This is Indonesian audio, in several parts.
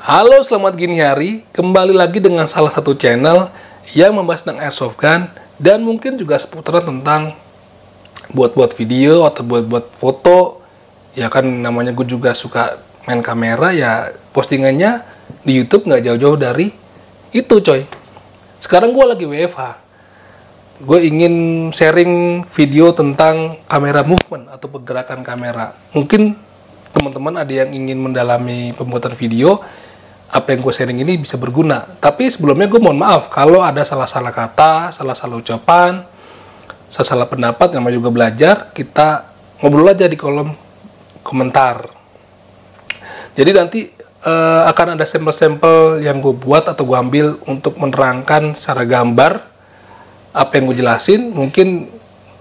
Halo, selamat gini hari. Kembali lagi dengan salah satu channel yang membahas tentang airsoft gun dan mungkin juga seputaran tentang buat-buat video atau buat-buat foto. Ya kan, namanya gue juga suka main kamera, ya postingannya di YouTube nggak jauh-jauh dari itu, coy. Sekarang gue lagi WFH. Gue ingin sharing video tentang kamera movement atau pergerakan kamera. Mungkin teman-teman ada yang ingin mendalami pembuatan video, apa yang gue sharing ini bisa berguna. Tapi sebelumnya gue mohon maaf kalau ada salah-salah kata, salah-salah ucapan, salah pendapat. Namanya juga belajar, kita ngobrol aja di kolom komentar. Jadi nanti akan ada sampel-sampel yang gue buat atau gue ambil untuk menerangkan secara gambar apa yang gue jelasin. Mungkin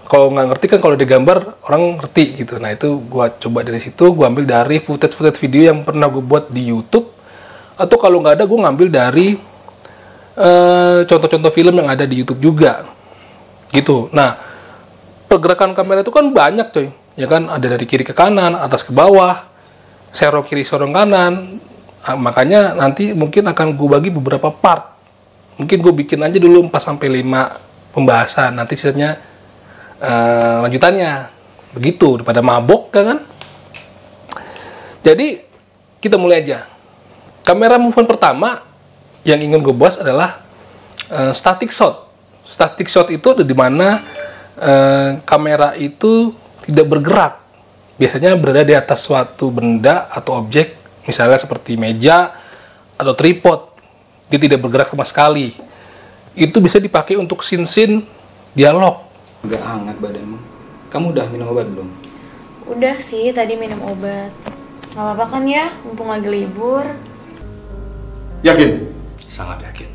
kalau nggak ngerti kan, kalau digambar orang ngerti gitu. Nah itu gue coba dari situ, gue ambil dari footage video yang pernah gue buat di YouTube. Atau kalau nggak ada, gue ngambil dari contoh-contoh film yang ada di YouTube juga gitu. Nah, pergerakan kamera itu kan banyak, coy, ya kan. Ada dari kiri ke kanan, atas ke bawah, serong kiri, serong kanan. Nah, makanya nanti mungkin akan gue bagi beberapa part. Mungkin gue bikin aja dulu 4-5 pembahasan, nanti sisanya lanjutannya. Begitu, daripada mabok kan. Jadi kita mulai aja. Kamera movement pertama yang ingin gue bahas adalah static shot. Static shot itu di mana kamera itu tidak bergerak. Biasanya berada di atas suatu benda atau objek, misalnya seperti meja atau tripod. Dia tidak bergerak sama sekali. Itu bisa dipakai untuk scene-scene dialog. Agak hangat badanmu. Kamu udah minum obat belum? Udah sih, tadi minum obat. Gak apa-apa kan ya, mumpung lagi libur. Yakin? Sangat yakin.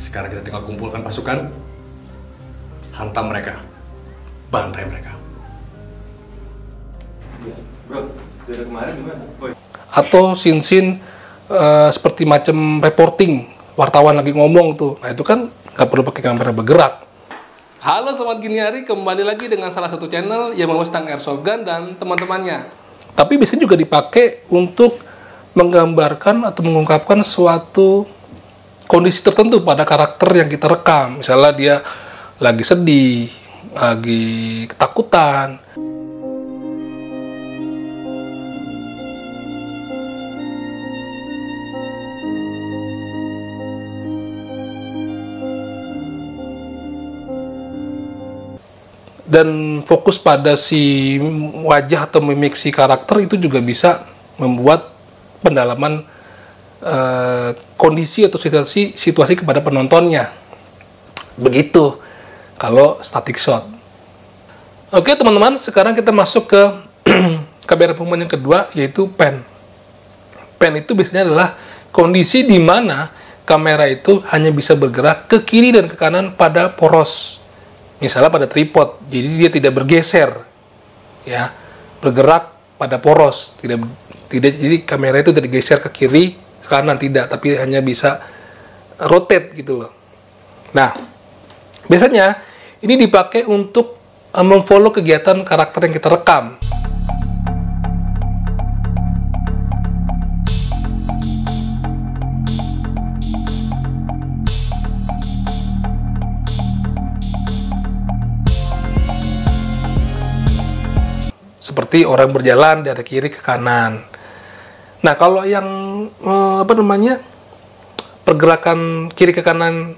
Sekarang kita tinggal kumpulkan pasukan, hantam mereka, bantai mereka. Bro, dari kemarin gimana? Atau scene-scene seperti macam reporting, wartawan lagi ngomong tuh. Nah itu kan nggak perlu pakai kamera bergerak. Halo, selamat gini hari, kembali lagi dengan salah satu channel yang membahas tentang airsoft gun dan teman-temannya. Tapi bisa juga dipakai untuk menggambarkan atau mengungkapkan suatu kondisi tertentu pada karakter yang kita rekam. Misalnya dia lagi sedih, lagi ketakutan. Dan fokus pada si wajah atau mimik si karakter itu juga bisa membuat pendalaman kondisi atau situasi kepada penontonnya. Begitu kalau static shot. Oke teman-teman, sekarang kita masuk ke kamera movement yang kedua, yaitu pan. Pan itu biasanya adalah kondisi di mana kamera itu hanya bisa bergerak ke kiri dan ke kanan pada poros. Misalnya pada tripod, jadi dia tidak bergeser, ya, bergerak pada poros, tidak, jadi kamera itu tidak geser ke kiri, ke kanan, tidak, tapi hanya bisa rotate gitu loh. Nah, biasanya ini dipakai untuk memfollow kegiatan karakter yang kita rekam. Seperti orang berjalan dari kiri ke kanan. Nah, kalau yang pergerakan kiri ke kanan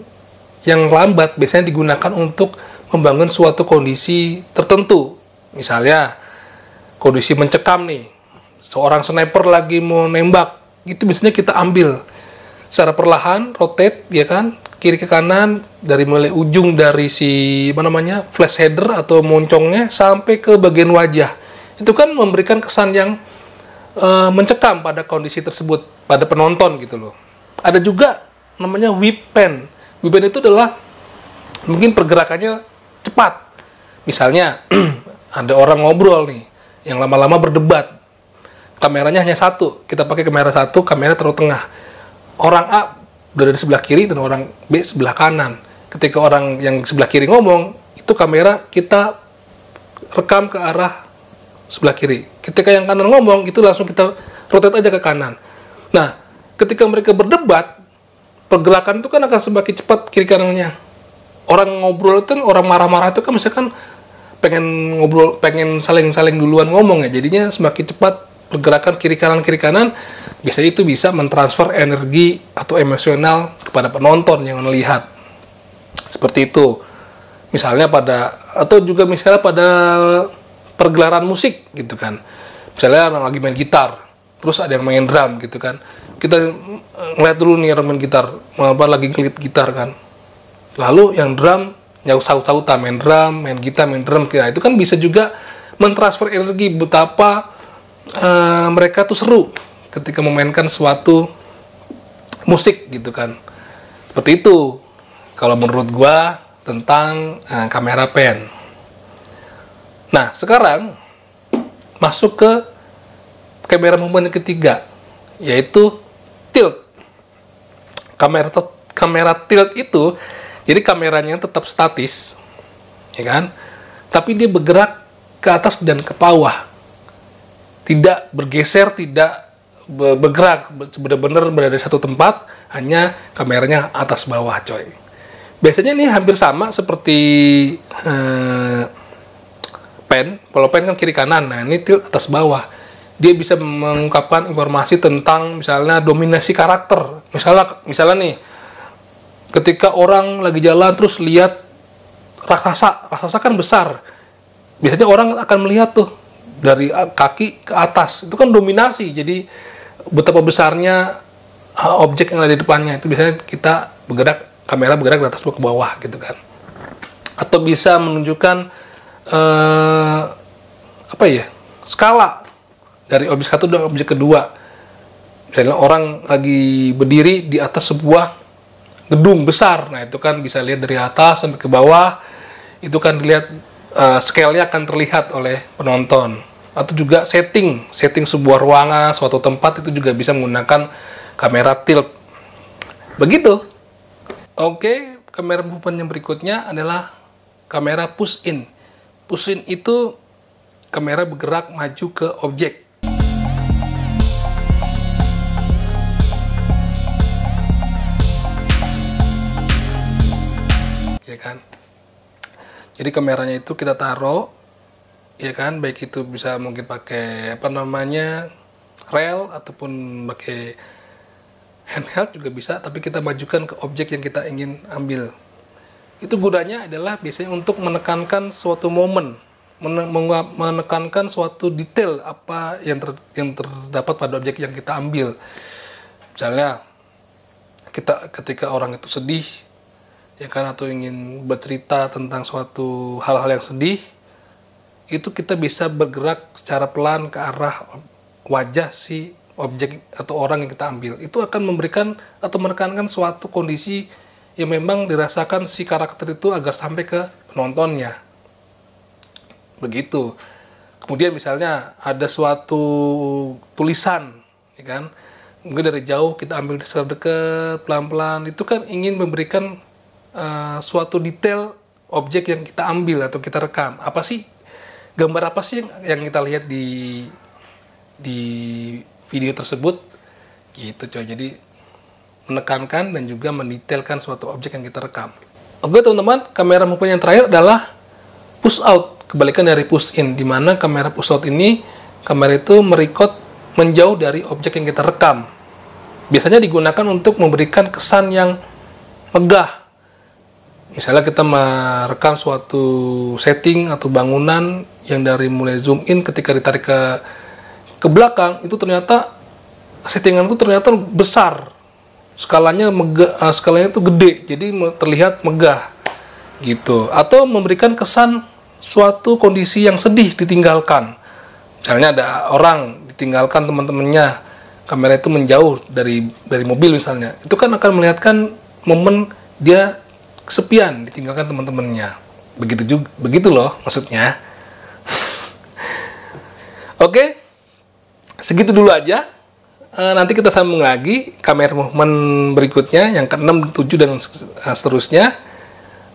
yang lambat biasanya digunakan untuk membangun suatu kondisi tertentu. Misalnya kondisi mencekam nih, seorang sniper lagi mau nembak, itu biasanya kita ambil secara perlahan, rotate, ya kan, kiri ke kanan, dari mulai ujung dari si flash header atau moncongnya sampai ke bagian wajah. Itu kan memberikan kesan yang mencekam pada kondisi tersebut, pada penonton gitu loh. Ada juga namanya whip pan. Whip pan itu adalah mungkin pergerakannya cepat. Misalnya ada orang ngobrol nih, yang lama-lama berdebat. Kameranya hanya satu, kita pakai kamera satu, kamera taruh tengah. Orang A berada di sebelah kiri dan orang B sebelah kanan. Ketika orang yang sebelah kiri ngomong, itu kamera kita rekam ke arah sebelah kiri. Ketika yang kanan ngomong, itu langsung kita rotate aja ke kanan. Nah, ketika mereka berdebat, pergerakan itu kan akan semakin cepat kiri kanannya. Orang ngobrol itu, orang marah-marah itu kan misalkan pengen ngobrol, pengen saling duluan ngomong ya, jadinya semakin cepat pergerakan kiri kanan, biasanya itu bisa mentransfer energi atau emosional kepada penonton yang melihat. Seperti itu. Misalnya misalnya pada pergelaran musik gitu kan. Misalnya orang lagi main gitar, terus ada yang main drum gitu kan. Kita ngeliat dulu nih orang main gitar, lagi ngelit gitar kan. Lalu yang drum saut-sautan, main drum, main gitar, main drum. Nah, itu kan bisa juga mentransfer energi betapa mereka tuh seru ketika memainkan suatu musik gitu kan. Seperti itu kalau menurut gua tentang kamera pen. Nah, sekarang masuk ke kamera movement yang ketiga, yaitu tilt. Kamera tilt itu, jadi kameranya tetap statis, ya kan? Tapi dia bergerak ke atas dan ke bawah. Tidak bergeser, tidak bergerak, benar-benar berada di satu tempat, hanya kameranya atas bawah, coy. Biasanya ini hampir sama seperti pen. Kalau pen kan kiri kanan, nah ini tilt atas bawah. Dia bisa mengungkapkan informasi tentang misalnya dominasi karakter. Misalnya nih, ketika orang lagi jalan terus lihat raksasa kan besar. Biasanya orang akan melihat tuh dari kaki ke atas. Itu kan dominasi. Jadi betapa besarnya objek yang ada di depannya. Itu biasanya kamera bergerak dari atas ke bawah gitu kan. Atau bisa menunjukkan skala dari objek satu dan objek kedua. Misalnya orang lagi berdiri di atas sebuah gedung besar, nah itu kan bisa lihat dari atas sampai ke bawah, itu kan dilihat scale-nya akan terlihat oleh penonton. Atau juga setting sebuah ruangan, suatu tempat itu juga bisa menggunakan kamera tilt. Begitu. Oke, kamera movement yang berikutnya adalah kamera push in. Push in itu kamera bergerak maju ke objek. Ya kan? Jadi kameranya itu kita taruh, ya kan, baik itu bisa mungkin pakai rel ataupun pakai handheld juga bisa, tapi kita majukan ke objek yang kita ingin ambil. Itu gunanya adalah biasanya untuk menekankan suatu momen, menekankan suatu detail apa yang terdapat pada objek yang kita ambil. Misalnya ketika orang itu sedih, ya kan, atau ingin bercerita tentang suatu hal-hal yang sedih, itu kita bisa bergerak secara pelan ke arah wajah si objek atau orang yang kita ambil. Itu akan memberikan atau menekankan suatu kondisi yang memang dirasakan si karakter itu agar sampai ke penontonnya. Begitu. Kemudian misalnya ada suatu tulisan, ya kan, mungkin dari jauh kita ambil secara dekat, pelan-pelan, itu kan ingin memberikan suatu detail objek yang kita ambil atau kita rekam. Apa sih, gambar apa sih yang kita lihat di video tersebut, gitu coy. Jadi menekankan dan juga mendetailkan suatu objek yang kita rekam. Oke teman-teman, kamera movement yang terakhir adalah push out, kebalikan dari push in, di mana kamera push out ini, kamera itu merecord menjauh dari objek yang kita rekam. Biasanya digunakan untuk memberikan kesan yang megah. Misalnya kita merekam suatu setting atau bangunan yang dari mulai zoom in, ketika ditarik ke belakang, itu ternyata settingan itu ternyata besar, skalanya itu gede, jadi terlihat megah gitu. Atau memberikan kesan suatu kondisi yang sedih ditinggalkan. Misalnya ada orang ditinggalkan teman-temannya, kamera itu menjauh dari mobil misalnya, itu kan akan melihatkan momen dia kesepian, ditinggalkan teman-temannya. Begitu loh maksudnya. Oke, segitu dulu aja. Nanti kita sambung lagi kamera movement berikutnya yang ke-6, 7 dan seterusnya.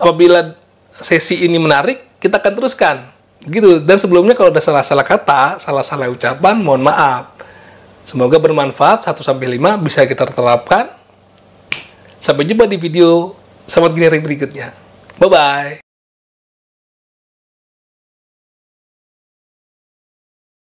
Apabila sesi ini menarik, kita akan teruskan. Gitu. Dan sebelumnya kalau ada salah-salah kata, salah-salah ucapan, mohon maaf. Semoga bermanfaat, 1-5 bisa kita terapkan. Sampai jumpa di video Selamat Gini berikutnya. Bye-bye.